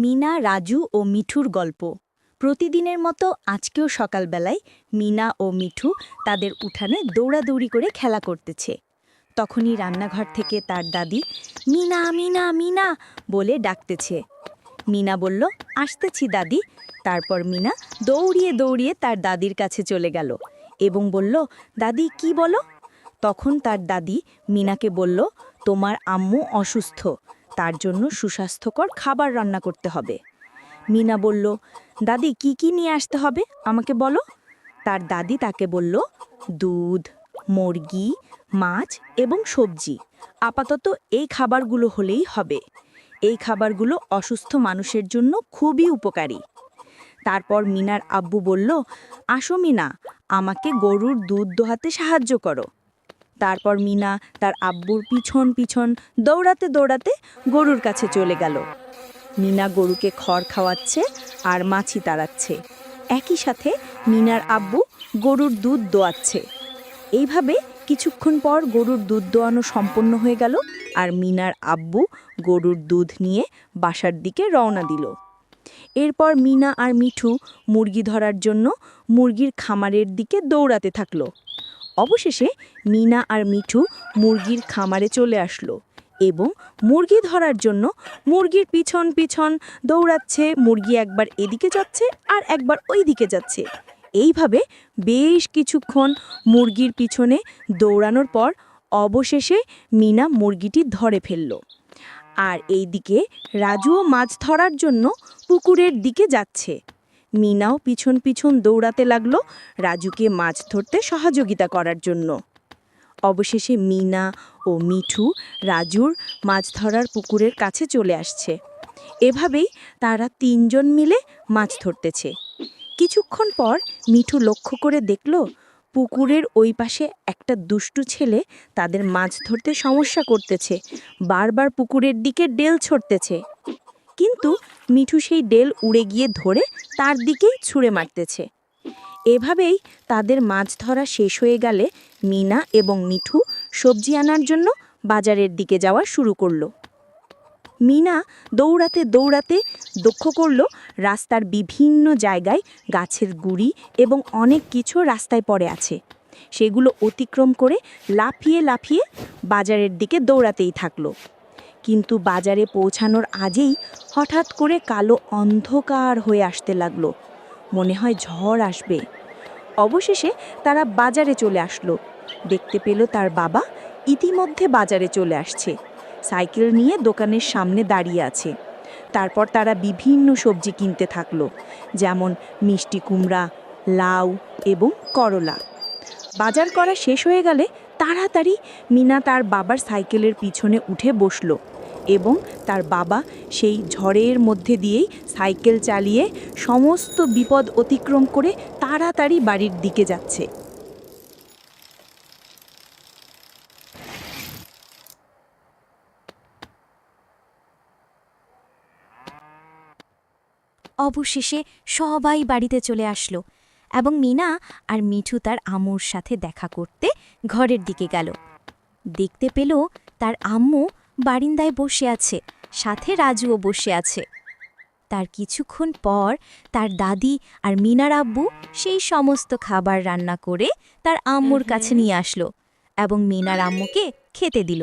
মিনা, রাজু ও মিঠুর গল্প। প্রতিদিনের মতো আজকেও সকালবেলায় মিনা ও মিঠু তাদের উঠানে দৌড়াদৌড়ি করে খেলা করতেছে। তখনই রান্নাঘর থেকে তার দাদি মিনা মিনা মিনা বলে ডাকতেছে। মিনা বলল, আসতেছি দাদি। তারপর মিনা দৌড়িয়ে দৌড়িয়ে তার দাদির কাছে চলে গেল এবং বলল, দাদি কি বলো? তখন তার দাদি মিনাকে বলল, তোমার আম্মু অসুস্থ, তার জন্য সুস্বাস্থ্যকর খাবার রান্না করতে হবে। মিনা বলল, দাদি কি কি নিয়ে আসতে হবে আমাকে বলো। তার দাদি তাকে বলল, দুধ, মুরগি, মাছ এবং সবজি। আপাতত এই খাবারগুলো হলেই হবে। এই খাবারগুলো অসুস্থ মানুষের জন্য খুবই উপকারী। তারপর মিনার আব্বু বলল, আসো মিনা, আমাকে গরুর দুধ দোহাতে সাহায্য করো। তারপর মিনা তার আব্বুর পিছন পিছন দৌড়াতে দৌড়াতে গরুর কাছে চলে গেল। মিনা গরুকে খড় খাওয়াচ্ছে আর মাছি তাড়াচ্ছে। একই সাথে মিনার আব্বু গরুর দুধ দোয়াচ্ছে। এইভাবে কিছুক্ষণ পর গরুর দুধ দোয়ানো সম্পন্ন হয়ে গেল আর মিনার আব্বু গরুর দুধ নিয়ে বাসার দিকে রওনা দিল। এরপর মিনা আর মিঠু মুরগি ধরার জন্য মুরগির খামারের দিকে দৌড়াতে থাকলো। অবশেষে মিনা আর মিঠু মুরগির খামারে চলে আসলো এবং মুরগি ধরার জন্য মুরগির পিছন পিছন দৌড়াচ্ছে। মুরগি একবার এদিকে যাচ্ছে আর একবার ওই দিকে যাচ্ছে। এইভাবে বেশ কিছুক্ষণ মুরগির পিছনে দৌড়ানোর পর অবশেষে মিনা মুরগিটি ধরে ফেলল। আর এইদিকে রাজুও মাছ ধরার জন্য পুকুরের দিকে যাচ্ছে। মিনাও পিছন পিছন দৌড়াতে লাগলো রাজুকে মাছ ধরতে সহযোগিতা করার জন্য। অবশেষে মিনা ও মিঠু রাজুর মাছ ধরার পুকুরের কাছে চলে আসছে। এভাবেই তারা তিনজন মিলে মাছ ধরতেছে। কিছুক্ষণ পর মিঠু লক্ষ্য করে দেখল পুকুরের ওই পাশে একটা দুষ্টু ছেলে তাদের মাছ ধরতে সমস্যা করতেছে, বারবার পুকুরের দিকে ডেল ছড়তেছে। কিন্তু মিঠু সেই ডেল উড়ে গিয়ে ধরে তার দিকেই ছুঁড়ে মারতেছে। এভাবেই তাদের মাছ ধরা শেষ হয়ে গেলে মিনা এবং মিঠু সবজি আনার জন্য বাজারের দিকে যাওয়া শুরু করলো। মিনা দৌড়াতে দৌড়াতে লক্ষ্য করল রাস্তার বিভিন্ন জায়গায় গাছের গুঁড়ি এবং অনেক কিছু রাস্তায় পড়ে আছে। সেগুলো অতিক্রম করে লাফিয়ে লাফিয়ে বাজারের দিকে দৌড়াতেই থাকলো। কিন্তু বাজারে পৌঁছানোর আগেই হঠাৎ করে কালো অন্ধকার হয়ে আসতে লাগলো। মনে হয় ঝড় আসবে। অবশেষে তারা বাজারে চলে আসলো। দেখতে পেল তার বাবা ইতিমধ্যে বাজারে চলে আসছে, সাইকেল নিয়ে দোকানের সামনে দাঁড়িয়ে আছে। তারপর তারা বিভিন্ন সবজি কিনতে থাকলো, যেমন মিষ্টি কুমড়া, লাউ এবং করলা। বাজার করা শেষ হয়ে গেলে তাড়াতাড়ি মিনা তার বাবার সাইকেলের পিছনে উঠে বসলো এবং তার বাবা সেই ঝড়ের মধ্যে দিয়েই সাইকেল চালিয়ে সমস্ত বিপদ অতিক্রম করে তাড়াতাড়ি বাড়ির দিকে যাচ্ছে। অবশেষে সবাই বাড়িতে চলে আসলো এবং মিনা আর মিঠু তার আম্মুর সাথে দেখা করতে ঘরের দিকে গেল। দেখতে পেল তার আম্মু বারিন্দায় বসে আছে, সাথে রাজুও বসে আছে। তার কিছুক্ষণ পর তার দাদি আর মিনার আব্বু সেই সমস্ত খাবার রান্না করে তার আম্মুর কাছে নিয়ে আসলো এবং মিনার আম্মুকে খেতে দিল।